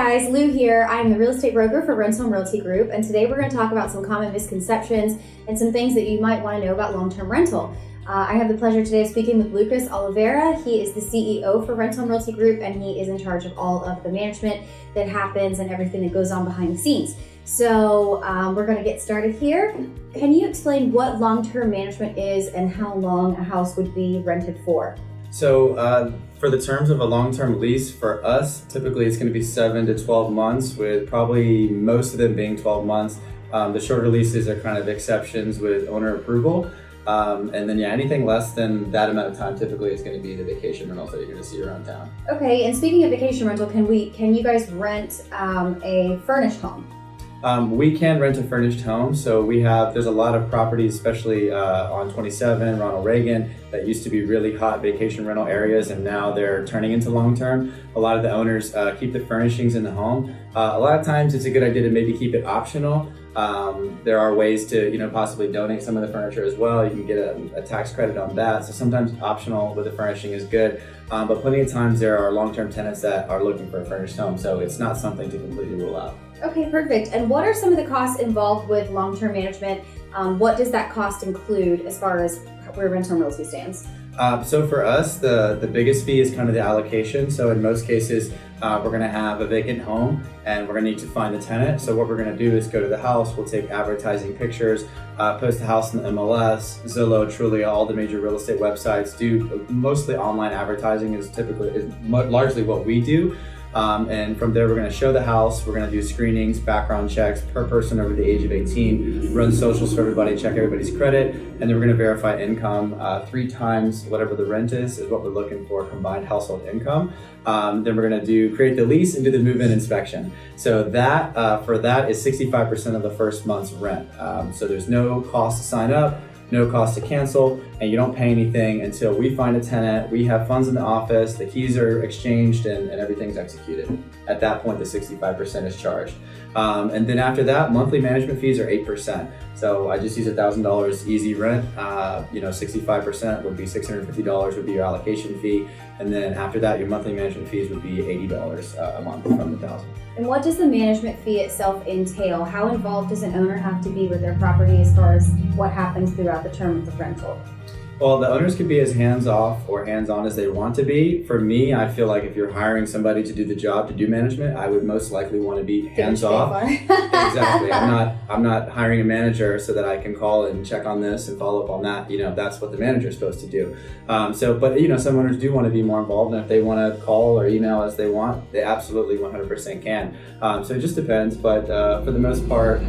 guys, Lou here. I'm the real estate broker for Rental Realty Group, and today we're going to talk about some common misconceptions and some things that you might want to know about long-term rental. I have the pleasure today of speaking with Lucas Oliveira. He is the CEO for Rental Realty Group, and he is in charge of all of the management that happens and everything that goes on behind the scenes. So we're going to get started here. Can you explain what long-term management is and how long a house would be rented for? So for the terms of a long-term lease, for us, typically it's going to be 7 to 12 months, with probably most of them being 12 months. The shorter leases are kind of exceptions with owner approval. And then anything less than that amount of time typically is going to be the vacation rentals that you're going to see around town. Okay, and speaking of vacation rental, can you guys rent a furnished home? We can rent a furnished home. So there's a lot of properties, especially on 27, Ronald Reagan, that used to be really hot vacation rental areas, and now they're turning into long-term. A lot of the owners keep the furnishings in the home. A lot of times it's a good idea to maybe keep it optional. There are ways to, possibly donate some of the furniture as well. You can get a tax credit on that. So sometimes optional with the furnishing is good. But plenty of times there are long-term tenants that are looking for a furnished home. So it's not something to completely rule out. Okay, perfect. And what are some of the costs involved with long-term management? What does that cost include as far as where Rental Realty stands? So for us, the biggest fee is kind of the allocation. So in most cases, we're going to have a vacant home and we're going to need to find a tenant. So what we're going to do is go to the house, we'll take advertising pictures, post the house in the MLS, Zillow, Trulia, all the major real estate websites do mostly online advertising is largely what we do. And from there, we're going to show the house. We're going to do screenings, background checks per person over the age of 18, run socials for everybody, check everybody's credit, and then we're going to verify income 3 times whatever the rent is what we're looking for, combined household income. Then we're going to create the lease and do the move-in inspection. So that for that is 65% of the first month's rent. So there's no cost to sign up, no cost to cancel, and you don't pay anything until we find a tenant, we have funds in the office, the keys are exchanged, and everything's executed. At that point, the 65% is charged. And then after that, monthly management fees are 8%. So I just use $1,000 easy rent. 65% would be $650 would be your allocation fee. And then after that, your monthly management fees would be $80 a month from the $1,000. And what does the management fee itself entail? How involved does an owner have to be with their property as far as what happens throughout the term of the rental? Well, the owners can be as hands-off or hands-on as they want to be. For me, I feel like if you're hiring somebody to do the job, to do management, I would most likely want to be hands-off. Exactly. I'm not hiring a manager so that I can call and check on this and follow up on that. That's what the manager is supposed to do. But some owners do want to be more involved, and if they want to call or email as they want, they absolutely 100% can. So it just depends, but for the most part,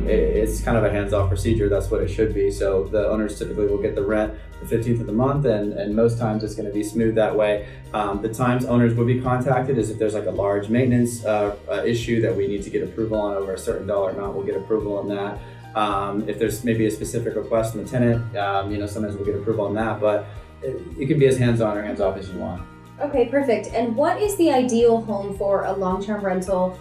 it's kind of a hands-off procedure. That's what it should be. So the owners typically will get the rent the 15th of the month, and most times it's going to be smooth that way. The times owners will be contacted is if there's like a large maintenance issue that we need to get approval on over a certain dollar amount, we'll get approval on that. If there's maybe a specific request from the tenant, sometimes we'll get approval on that, but it can be as hands-on or hands-off as you want. Okay, perfect. And what is the ideal home for a long-term rental?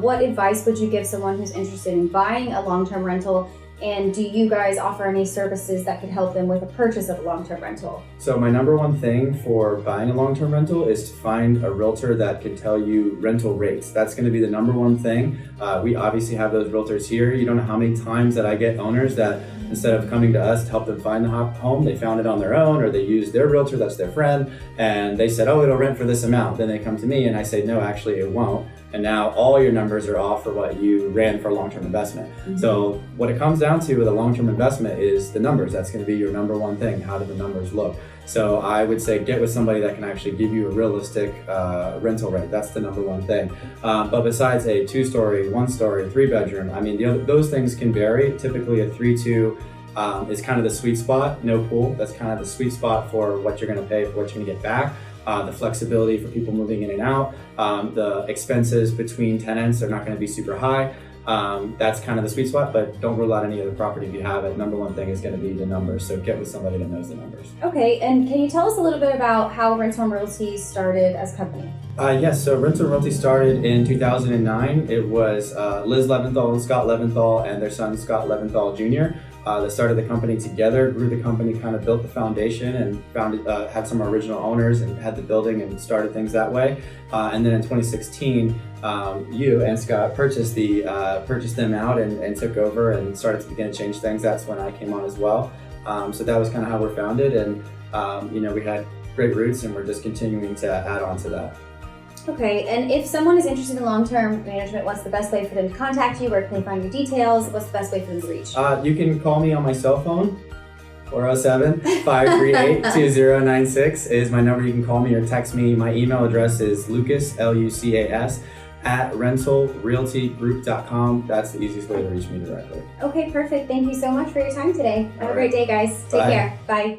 What advice would you give someone who's interested in buying a long-term rental? And do you guys offer any services that could help them with a purchase of a long-term rental? So my number one thing for buying a long-term rental is to find a realtor that can tell you rental rates. That's going to be the number one thing. We obviously have those realtors here. You don't know how many times that I get owners that instead of coming to us to help them find the home, they found it on their own, or they used their realtor, that's their friend, and they said, oh, it'll rent for this amount. Then they come to me and I say, no, actually it won't. And now all your numbers are off for what you ran for a long-term investment. Mm-hmm. So what it comes down to with a long-term investment is the numbers. That's going to be your number one thing. How do the numbers look? So I would say get with somebody that can actually give you a realistic rental rate. That's the number one thing. But besides a 2-story, 1-story, 3-bedroom, those things can vary. Typically a 3-2 is kind of the sweet spot. No pool. That's kind of the sweet spot for what you're going to pay, for what you're going to get back. The flexibility for people moving in and out. The expenses between tenants are not going to be super high. That's kind of the sweet spot, but don't rule out any other property if you have it. Number one thing is going to be the numbers, so get with somebody that knows the numbers. Okay, and can you tell us a little bit about how Rental Realty started as a company? Yes, so Rental Realty started in 2009. It was Liz Leventhal and Scott Leventhal and their son Scott Leventhal Jr. that started the company together, grew the company, kind of built the foundation, and had some original owners and had the building and started things that way. And then in 2016, you and Scott purchased them out and took over and started to begin to change things. That's when I came on as well. So that was kind of how we're founded, and we had great roots, and we're just continuing to add on to that. Okay, and if someone is interested in long-term management, what's the best way for them to contact you? Where can they find your details? What's the best way for them to reach? You can call me on my cell phone. 407-538-2096 is my number. You can call me or text me. My email address is Lucas, Lucas, @rentalrealtygroup.com. That's the easiest way to reach me directly. Okay, perfect. Thank you so much for your time today. Have a great day, guys. Take care. Bye.